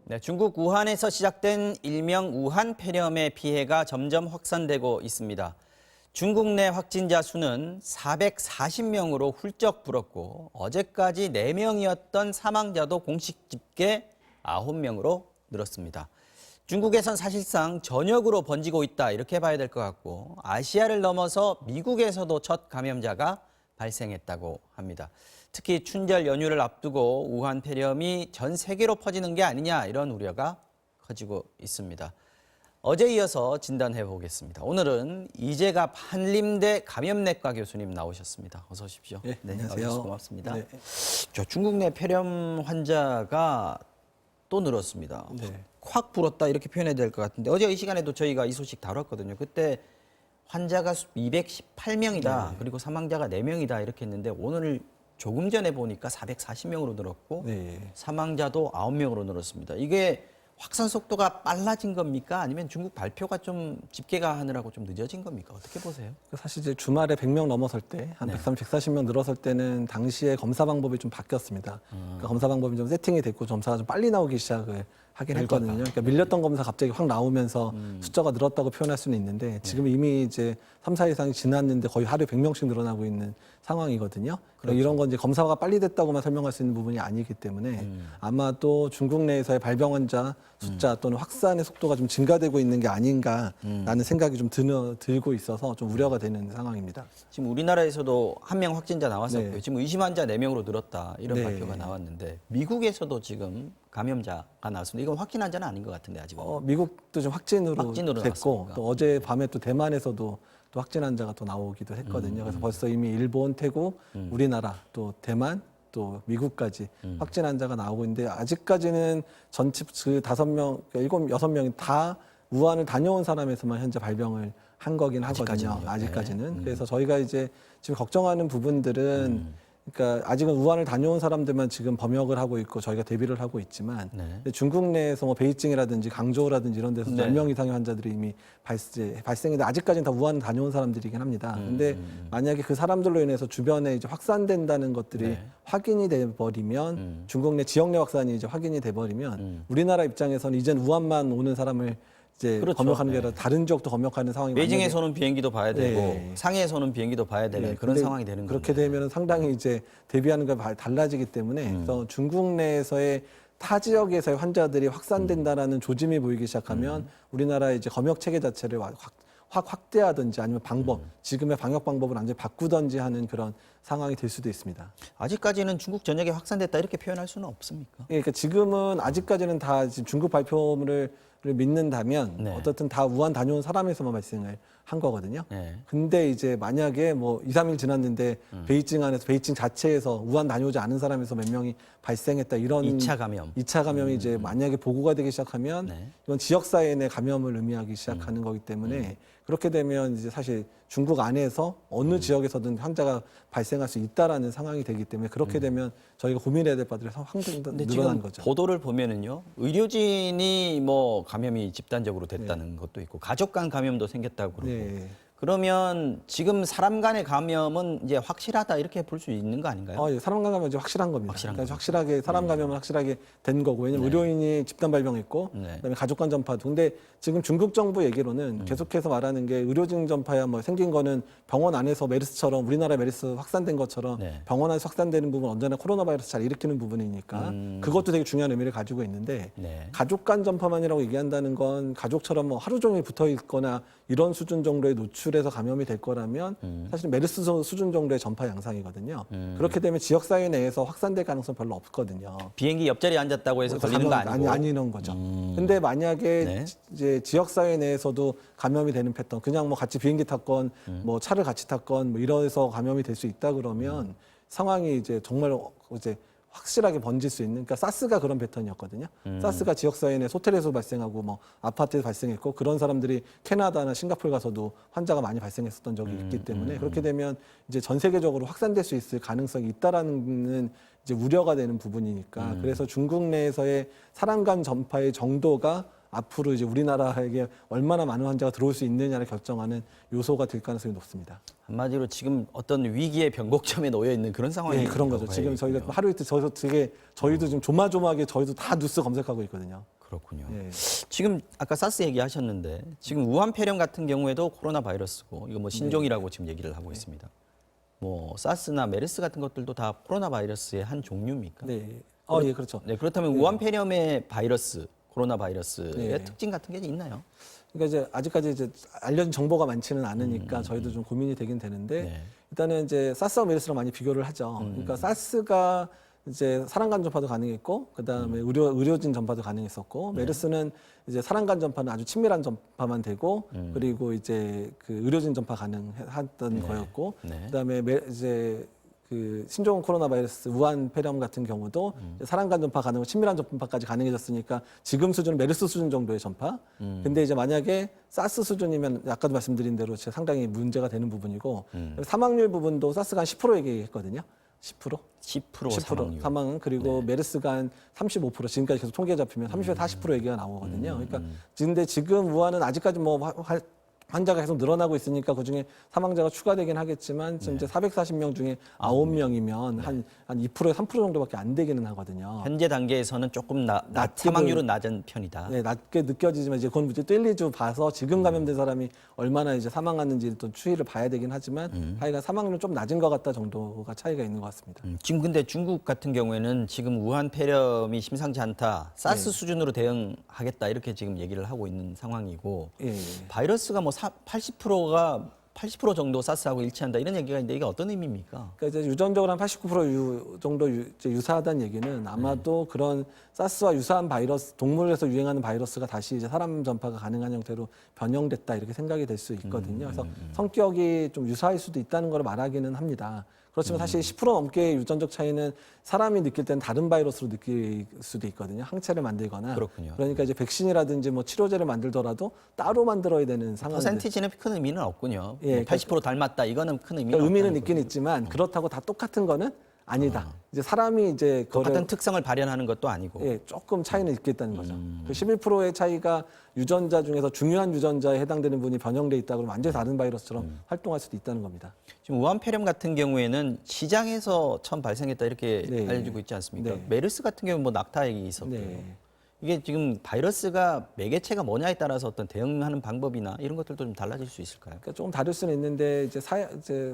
네, 중국 우한에서 시작된 일명 우한 폐렴의 피해가 점점 확산되고 있습니다. 중국 내 확진자 수는 440명으로 훌쩍 불었고 어제까지 4명이었던 사망자도 공식 집계 9명으로 늘었습니다. 중국에선 사실상 전역으로 번지고 있다 이렇게 봐야 될 것 같고 아시아를 넘어서 미국에서도 첫 감염자가 발생했다고 합니다. 특히 춘절 연휴를 앞두고 우한 폐렴이 전 세계로 퍼지는 게 아니냐 이런 우려가 커지고 있습니다. 어제 이어서 진단해 보겠습니다. 오늘은 이재갑 한림대 감염내과 교수님 나오셨습니다. 어서 오십시오. 네, 안녕하세요. 나와주셔서 고맙습니다. 네. 중국 내 폐렴 환자가 또 늘었습니다. 네. 확 불었다 이렇게 표현해야 될 것 같은데 어제 이 시간에도 저희가 이 소식 다뤘거든요. 그때 환자가 218명이다. 네. 그리고 사망자가 4명이다 이렇게 했는데 오늘 조금 전에 보니까 440명으로 늘었고 네. 사망자도 9명으로 늘었습니다. 이게 확산 속도가 빨라진 겁니까? 아니면 중국 발표가 좀 집계가 하느라고 좀 늦어진 겁니까? 어떻게 보세요? 사실 이제 주말에 100명 넘어설 때, 한 네. 130, 140명 늘어설 때는 당시에 검사 방법이 좀 바뀌었습니다. 그러니까 검사 방법이 좀 세팅이 됐고 검사가 좀 빨리 나오기 시작을 하긴 했거든요. 그러니까 밀렸던 검사 갑자기 확 나오면서 숫자가 늘었다고 표현할 수는 있는데 지금 이미 이제 3, 4 이상이 지났는데 거의 하루에 100명씩 늘어나고 있는 상황이거든요. 그러니까 이런 건 이제 검사가 빨리 됐다고만 설명할 수 있는 부분이 아니기 때문에 아마도 중국 내에서의 발병 환자 숫자 또는 확산의 속도가 좀 증가되고 있는 게 아닌가라는 생각이 좀 들고 있어서 좀 우려가 되는 상황입니다. 지금 우리나라에서도 한 명 확진자 나왔었고요. 네. 지금 의심 환자 4명으로 늘었다 이런 네. 발표가 나왔는데 미국에서도 지금 감염자가 나왔습니다. 이건 확진 환자는 아닌 것 같은데 아직은. 미국도 좀 확진으로 확진으로 됐고 나왔습니까? 또 어제 밤에 또 대만에서도 또 확진 환자가 또 나오기도 했거든요. 그래서 벌써 이미 일본, 태국, 우리나라, 또 대만, 또 미국까지 확진 환자가 나오고 있는데 아직까지는 전체 그 5명, 7, 6명이 다 우한을 다녀온 사람에서만 현재 발병을 한 거긴 하거든요. 아직까지는요. 아직까지는. 그래서 저희가 이제 지금 걱정하는 부분들은 그러니까 아직은 우한을 다녀온 사람들만 지금 범역을 하고 있고 저희가 대비를 하고 있지만 네. 근데 중국 내에서 뭐 베이징이라든지 강조우라든지 이런 데서 네. 10명 이상의 환자들이 이미 발생했는데 아직까지는 다 우한을 다녀온 사람들이긴 합니다. 근데 만약에 그 사람들로 인해서 주변에 이제 확산된다는 것들이 네. 확인이 돼 버리면 중국 내 지역 내 확산이 이제 확인이 돼 버리면 우리나라 입장에서는 이젠 우한만 오는 사람을 이제 그렇죠. 검역하는 게 네. 아니라 다른 지역도 검역하는 상황이 베이징에서 오는 비행기도 봐야 되고 네. 상해에서 오는 비행기도 봐야 되는 네, 그런 근데 상황이 되는 거죠. 그렇게 되면 상당히 이제 대비하는 게 달라지기 때문에 그래서 중국 내에서의 타 지역에서의 환자들이 확산된다라는 조짐이 보이기 시작하면 우리나라의 이제 검역 체계 자체를 확 확대하든지 아니면 방법, 지금의 방역 방법을 완전히 바꾸든지 하는 그런 상황이 될 수도 있습니다. 아직까지는 중국 전역에 확산됐다 이렇게 표현할 수는 없습니까? 그러니까 지금은 아직까지는 다 지금 중국 발표를 믿는다면 네. 어떻든 다 우한 다녀온 사람에서만 발생을 한 거거든요. 네. 근데 이제 만약에 뭐 2, 3일 지났는데 베이징 안에서 베이징 자체에서 우한 다녀오지 않은 사람에서 몇 명이 발생했다 이런 2차 감염. 2차 감염이 이제 만약에 보고가 되기 시작하면 네. 이건 지역 사회 내 감염을 의미하기 시작하는 거기 때문에 그렇게 되면 이제 사실 중국 안에서 어느 지역에서든 환자가 발생할 수 있다라는 상황이 되기 때문에 그렇게 되면 저희가 고민해야 될 바들이 상당히 근데 늘어난 지금 거죠. 보도를 보면은요, 의료진이 뭐 감염이 집단적으로 됐다는 것도 있고 가족 간 감염도 생겼다고 그러고. 네. 그러면 지금 사람 간의 감염은 이제 확실하다 이렇게 볼 수 있는 거 아닌가요? 예, 사람 감염은 이제 확실한 겁니다. 확실한 그러니까 확실하게 사람 감염은 확실하게 된 거고 왜냐면 네. 의료인이 집단 발병했고 네. 그다음에 가족 간 전파도. 근데 지금 중국 정부 얘기로는 계속해서 말하는 게 의료진 전파야 뭐 생긴 거는 병원 안에서 메르스처럼 우리나라 메르스 확산된 것처럼 네. 병원 안에서 확산되는 부분 언제나 코로나 바이러스 잘 일으키는 부분이니까 그것도 되게 중요한 의미를 가지고 있는데 네. 가족 간 전파만이라고 얘기한다는 건 가족처럼 뭐 하루 종일 붙어 있거나 이런 수준 정도의 노출에서 감염이 될 거라면 사실 메르스 수준 정도의 전파 양상이거든요. 그렇게 되면 지역 사회 내에서 확산될 가능성 별로 없거든요. 비행기 옆자리에 앉았다고 해서 걸리는 거 아니고. 아니는 거죠. 근데 만약에 네. 이제 지역 사회 내에서도 감염이 되는 패턴, 그냥 뭐 같이 비행기 탔건 뭐 차를 같이 탔건 뭐 이래서 감염이 될 수 있다 그러면 상황이 이제 정말 이제 확실하게 번질 수 있는, 그러니까 사스가 그런 패턴이었거든요. 사스가 지역사회 내 호텔에서 발생하고 뭐 아파트에서 발생했고 그런 사람들이 캐나다나 싱가포르 가서도 환자가 많이 발생했었던 적이 있기 때문에 그렇게 되면 이제 전 세계적으로 확산될 수 있을 가능성이 있다라는 이제 우려가 되는 부분이니까 그래서 중국 내에서의 사람 간 전파의 정도가 앞으로 이제 우리나라에게 얼마나 많은 환자가 들어올 수 있느냐를 결정하는 요소가 될 가능성이 높습니다. 한마디로 지금 어떤 위기의 변곡점에 놓여 있는 그런 상황이 네, 그런 거죠. 지금 저희가 하루 이틀 저희도 지금 조마조마하게 저희도 다 뉴스 검색하고 있거든요. 그렇군요. 예. 지금 아까 사스 얘기하셨는데 지금 우한 폐렴 같은 경우에도 코로나 바이러스고 이거 뭐 신종이라고 지금 얘기를 하고 있습니다. 뭐 사스나 메르스 같은 것들도 다 코로나 바이러스의 한 종류입니까? 네. 예, 그렇죠. 네, 그렇다면 우한 폐렴의 바이러스, 코로나 바이러스의 네. 특징 같은 게 있나요? 그러니까 이제 아직까지 이제 알려진 정보가 많지는 않으니까 저희도 좀 고민이 되긴 되는데 네. 일단은 이제 사스와 메르스랑 많이 비교를 하죠. 그러니까 사스가 이제 사람간 전파도 가능했고 그다음에 의료진 전파도 가능했었고 메르스는 이제 사람간 전파는 아주 친밀한 전파만 되고 그리고 이제 그 의료진 전파 가능했던 거였고 네. 그다음에 이제 그 신종 코로나 바이러스 우한 폐렴 같은 경우도 사람 간 전파 가능하고 친밀한 전파까지 가능해졌으니까 지금 수준은 메르스 수준 정도의 전파. 근데 이제 만약에 사스 수준이면 아까도 말씀드린 대로 상당히 문제가 되는 부분이고 사망률 부분도 사스가 한 10% 얘기했거든요. 10%? 10% 10% 사망률. 사망은 그리고 메르스가 한 35% 지금까지 계속 통계 잡히면 30에서 40% 얘기가 나오거든요. 그러니까 근데 지금 우한은 아직까지 뭐 환자가 계속 늘어나고 있으니까 그중에 사망자가 추가되긴 하겠지만 지금 이제 440명 중에 9명이면 한 2%에서 3% 정도밖에 안 되기는 하거든요. 현재 단계에서는 조금 낮게 사망률은 낮은 편이다. 네, 낮게 느껴지지만 이제 그건 이제 또 1, 2주 봐서 지금 감염된 사람이 얼마나 이제 사망하는지 또 추이를 봐야 되긴 하지만 하여간 사망률은 좀 낮은 것 같다 정도가 차이가 있는 것 같습니다. 지금 근데 중국 같은 경우에는 지금 우한 폐렴이 심상치 않다. 사스 수준으로 대응하겠다. 이렇게 지금 얘기를 하고 있는 상황이고 예. 바이러스가 뭐 80%가 80% 정도 사스하고 일치한다. 이런 얘기가 있는데 이게 어떤 의미입니까? 그러니까 이제 유전적으로 한 89% 정도 이제 유사하다는 얘기는 아마도 그런 사스와 유사한 바이러스, 동물에서 유행하는 바이러스가 다시 이제 사람 전파가 가능한 형태로 변형됐다 이렇게 생각이 될 수 있거든요. 그래서 성격이 좀 유사할 수도 있다는 걸 말하기는 합니다. 그렇지만 사실 10% 넘게 유전적 차이는 사람이 느낄 때는 다른 바이러스로 느낄 수도 있거든요. 항체를 만들거나. 그렇군요. 그러니까 이제 백신이라든지 뭐 치료제를 만들더라도 따로 만들어야 되는 상황이 퍼센티지는 큰 의미는 없군요. 예, 뭐 80% 닮았다. 이거는 큰 의미는 그러니까 의미는 없다는 있긴 거죠. 있지만 그렇다고 다 똑같은 거는 아니다. 이제 사람이 이제 똑같은 특성을 발현하는 것도 아니고. 예, 조금 차이는 있겠다는 거죠. 그 11%의 차이가 유전자 중에서 중요한 유전자에 해당되는 분이 변형돼 있다 그러면 완전히 다른 바이러스처럼 활동할 수도 있다는 겁니다. 지금 우한 폐렴 같은 경우에는 시장에서 처음 발생했다 이렇게 네. 알려지고 있지 않습니까? 네. 메르스 같은 경우는 뭐 낙타 얘기 있었고요. 네. 이게 지금 바이러스가 매개체가 뭐냐에 따라서 어떤 대응하는 방법이나 이런 것들도 좀 달라질 수 있을까요? 그러니까 조금 다를 수는 있는데 이제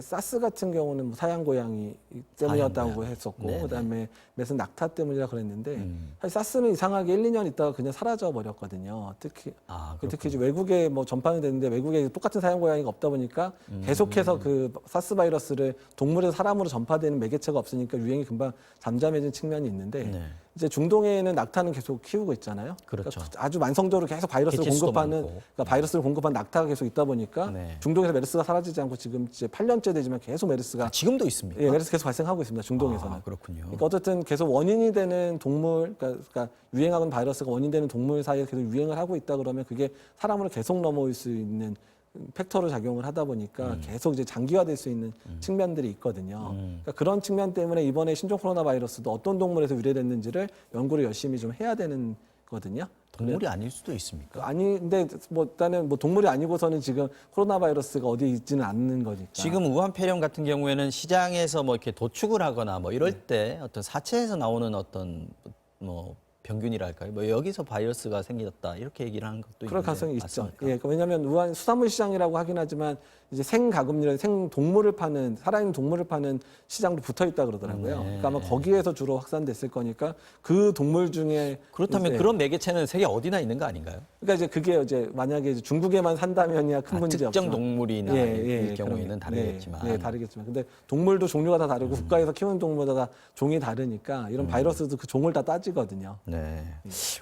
사스 같은 경우는 뭐 사양 고양이 때문이었다고 고양이. 했었고 네네. 그다음에 메스는 낙타 때문이라 그랬는데 사실 사스는 이상하게 1, 2년 있다가 그냥 사라져 버렸거든요. 특히 이제 외국에 뭐 전파는 됐는데 외국에 똑같은 사양 고양이가 없다 보니까 계속해서 그 사스 바이러스를 동물에서 사람으로 전파되는 매개체가 없으니까 유행이 금방 잠잠해진 측면이 있는데 네. 이제 중동에는 낙타는 계속 키우고 있잖아요. 그렇죠. 그러니까 아주 만성적으로 계속 바이러스를 개체수도 공급하는 많고. 그러니까 바이러스를 공급한 낙타가 계속 있다 보니까 네. 중동에서 메르스가 사라지지 않고 지금 이제 8년째 되지만 계속 메르스가 지금도 있습니까? 예, 메르스 계속 발생하고 있습니다. 중동에서는. 아, 그렇군요. 그러니까 어쨌든 계속 원인이 되는 동물, 그러니까 유행하는 바이러스가 원인되는 동물 사이에 계속 유행을 하고 있다 그러면 그게 사람으로 계속 넘어올 수 있는 팩터로 작용을 하다 보니까 계속 이제 장기화될 수 있는 측면들이 있거든요. 그러니까 그런 측면 때문에 이번에 신종 코로나 바이러스도 어떤 동물에서 유래됐는지를 연구를 열심히 좀 해야 되는 거든요. 동물이 아닐 수도 있습니까? 근데 뭐 일단은 뭐 동물이 아니고서는 지금 코로나 바이러스가 어디에 있지는 않는 거니까. 지금 우한 폐렴 같은 경우에는 시장에서 뭐 이렇게 도축을 하거나 뭐 이럴 때 어떤 사체에서 나오는 어떤 뭐 병균이랄까요? 뭐 여기서 바이러스가 생겼다 이렇게 얘기를 하는 것도 그럴 있는데 가능성이 맞습니까? 있죠. 예, 왜냐하면 우한 수산물 시장이라고 하긴 하지만 이제 생가금류, 생동물을 파는 살아있는 동물을 파는 시장도 붙어 있다 그러더라고요. 네. 그러니까 아마 거기에서 주로 확산됐을 거니까 그 동물 중에 그렇다면 이제 그런 매개체는 세계 어디나 있는 거 아닌가요? 그러니까 이제 그게 이제 만약에 이제 중국에만 산다면이야 큰 문제 특정 없지만 동물이나 이 경우에는 그런 게. 다르겠지만. 네, 다르겠지만 근데 동물도 종류가 다 다르고 국가에서 키우는 동물마다 다 종이 다르니까 이런 바이러스도 그 종을 다 따지거든요. 네.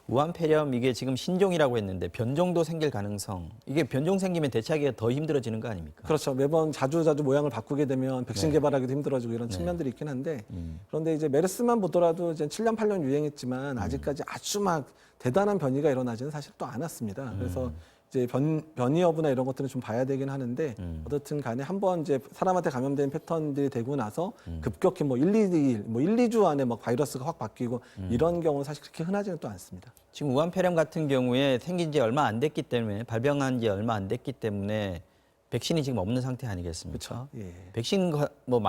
우한 폐렴 이게 지금 신종이라고 했는데 변종도 생길 가능성. 이게 변종 생기면 대처하기가 더 힘들어지는 거 아닙니까? 그렇죠. 매번 자주 모양을 바꾸게 되면 백신 개발하기도 힘들어지고 이런 측면들이 있긴 한데 그런데 이제 메르스만 보더라도 이제 7년 8년 유행했지만 아직까지 아주 막 대단한 변이가 일어나지는 사실 또 않았습니다. 그래서 이제 변이 여부나 이런 것들은 좀 봐야 되긴 하는데 어떻든 간에 한번 이제 사람한테 감염된 패턴들이 되고 나서 급격히 뭐 1, 2일, 뭐 1, 2주 안에 막 바이러스가 확 바뀌고 이런 경우는 사실 그렇게 흔하지는 또 않습니다. 지금 우한 폐렴 같은 경우에 생긴 지 얼마 안 됐기 때문에 발병한 지 얼마 안 됐기 때문에 백신이 지금 없는 상태 아니겠습니까? 그렇죠. 예. 백신 뭐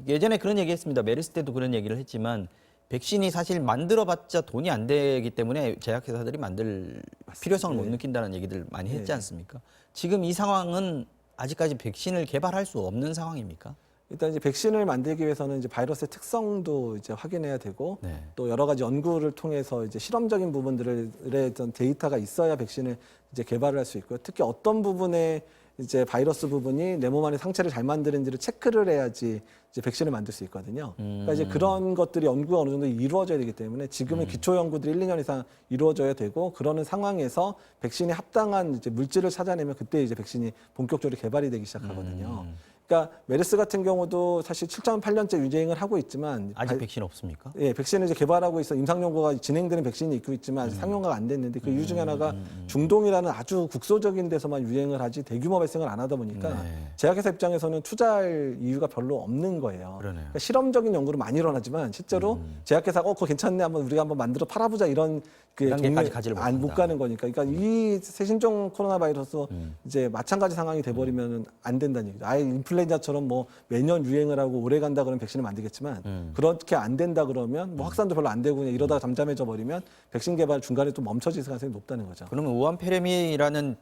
예전에 그런 얘기했습니다. 메르스 때도 그런 얘기를 했지만 백신이 사실 만들어봤자 돈이 안 되기 때문에 제약회사들이 만들 필요성을 못 느낀다는 얘기들 많이 했지 않습니까? 지금 이 상황은 아직까지 백신을 개발할 수 없는 상황입니까? 일단 이제 백신을 만들기 위해서는 이제 바이러스의 특성도 이제 확인해야 되고 네. 또 여러 가지 연구를 통해서 이제 실험적인 부분들의 어떤 데이터가 있어야 백신을 이제 개발을 할 수 있고요. 특히 어떤 부분에 이제 바이러스 부분이 내 몸 안에 상처를 잘 만드는지를 체크를 해야지 이제 백신을 만들 수 있거든요. 그러니까 이제 그런 것들이 연구가 어느 정도 이루어져야 되기 때문에 지금은 기초 연구들이 1, 2년 이상 이루어져야 되고 그러는 상황에서 백신이 합당한 이제 물질을 찾아내면 그때 이제 백신이 본격적으로 개발이 되기 시작하거든요. 그러니까 메르스 같은 경우도 사실 7.8년째 유행을 하고 있지만 아직 백신 없습니까? 예, 백신을 이제 개발하고 있어 임상 연구가 진행되는 백신이 있고 있지만 아직 상용화가 안 됐는데 그 이유 중에 하나가 중동이라는 아주 국소적인 데서만 유행을 하지 대규모 발생을 안 하다 보니까 네. 제약회사 입장에서는 투자할 이유가 별로 없는 거예요. 그러네요. 그러니까 실험적인 연구는 많이 일어나지만 실제로 제약회사가 그거 괜찮네 한번 우리가 한번 만들어 팔아보자 이런 그 단계까지 가지를 못 못한다. 가는 거니까. 그러니까 이 새신종 코로나 바이러스 이제 마찬가지 상황이 돼버리면 안 된다는 얘기죠. 아예 인플루엔자처럼 뭐 매년 유행을 하고 오래 간다 그러면 백신을 만들겠지만 그렇게 안 된다 그러면 뭐 확산도 별로 안 되고 그냥 이러다가 잠잠해져 버리면 백신 개발 중간에 또 멈춰질 가능성이 높다는 거죠. 그러면 우한 폐렴이라는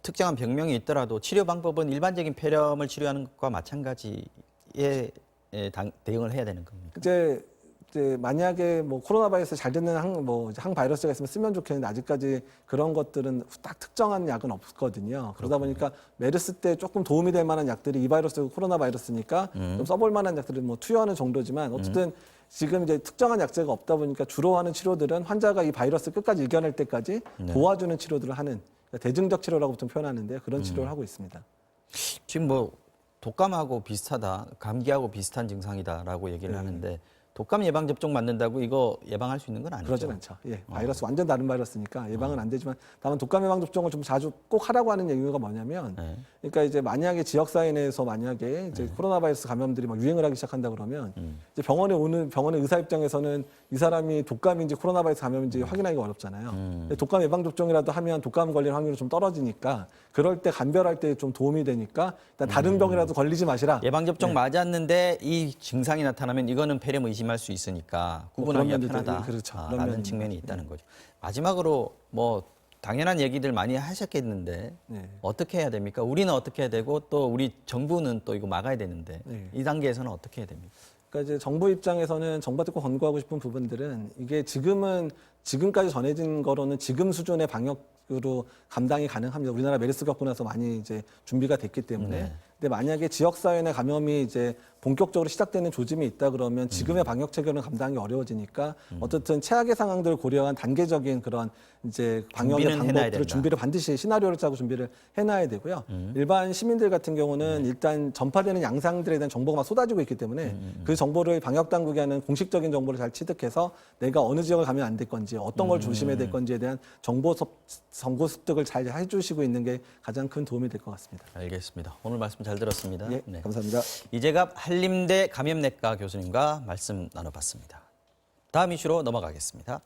특정한 병명이 있더라도 치료 방법은 일반적인 폐렴을 치료하는 것과 마찬가지에 대응을 해야 되는 겁니까? 이제 만약에 뭐 코로나 바이러스 잘 듣는 항 바이러스가 있으면 쓰면 좋겠는데 아직까지 그런 것들은 딱 특정한 약은 없거든요. 그러다 보니까 메르스 때 조금 도움이 될 만한 약들이 이 바이러스가 코로나 바이러스니까 좀 써볼 만한 약들은 뭐 투여하는 정도지만 어쨌든 지금 이제 특정한 약제가 없다 보니까 주로 하는 치료들은 환자가 이 바이러스 끝까지 이겨낼 때까지 도와주는 치료들을 하는 그러니까 대증적 치료라고 좀 표현하는데 그런 치료를 하고 있습니다. 지금 뭐 독감하고 비슷하다, 감기하고 비슷한 증상이다라고 얘기를 하는데 독감 예방 접종 맞는다고 이거 예방할 수 있는 건 아니죠? 그러진 않죠. 예, 바이러스 완전 다른 바이러스니까 예방은 안 되지만 다만 독감 예방 접종을 좀 자주 꼭 하라고 하는 이유가 뭐냐면, 그러니까 이제 만약에 지역 사회 내에서 만약에 이제 코로나 바이러스 감염들이 막 유행을 하기 시작한다 그러면 이제 병원의 의사 입장에서는 이 사람이 독감인지 코로나 바이러스 감염인지 확인하기가 어렵잖아요. 근데 독감 예방 접종이라도 하면 독감 걸릴 확률이 좀 떨어지니까 그럴 때 감별할 때 좀 도움이 되니까 일단 다른 병이라도 걸리지 마시라. 예방 접종 맞았는데 이 증상이 나타나면 이거는 폐렴 의심할 수 있으니까 구분하기가 그런 면도 편하다. 그렇죠. 그런 라는 면이 측면이 있다는 거죠. 마지막으로 뭐 당연한 얘기들 많이 하셨겠는데 네. 어떻게 해야 됩니까? 우리는 어떻게 해야 되고 또 우리 정부는 또 이거 막아야 되는데 네. 이 단계에서는 어떻게 해야 됩니까? 그러니까 이제 정부 입장에서는 정부한테 꼭 권고하고 싶은 부분들은 이게 지금까지 전해진 거로는 지금 수준의 방역으로 감당이 가능합니다. 우리나라 메르스 겪고 나서 많이 이제 준비가 됐기 때문에. 근데 만약에 지역사회 내 감염이 이제 본격적으로 시작되는 조짐이 있다 그러면 지금의 방역 체계는 감당이 어려워지니까 어쨌든 최악의 상황들을 고려한 단계적인 그런 이제 방역의 준비는 해놔야 방법들을 된다. 준비를 반드시 시나리오를 짜고 준비를 해놔야 되고요. 일반 시민들 같은 경우는 일단 전파되는 양상들에 대한 정보가 막 쏟아지고 있기 때문에 그 정보를 방역 당국이 하는 공식적인 정보를 잘 취득해서 내가 어느 지역을 가면 안 될 건지 어떤 걸 조심해야 될 건지에 대한 정보 습득을 잘 해주시고 있는 게 가장 큰 도움이 될 것 같습니다. 알겠습니다. 오늘 말씀 잘 들었습니다. 예, 네. 감사합니다. 이재갑 한림대 감염내과 교수님과 말씀 나눠봤습니다. 다음 이슈로 넘어가겠습니다.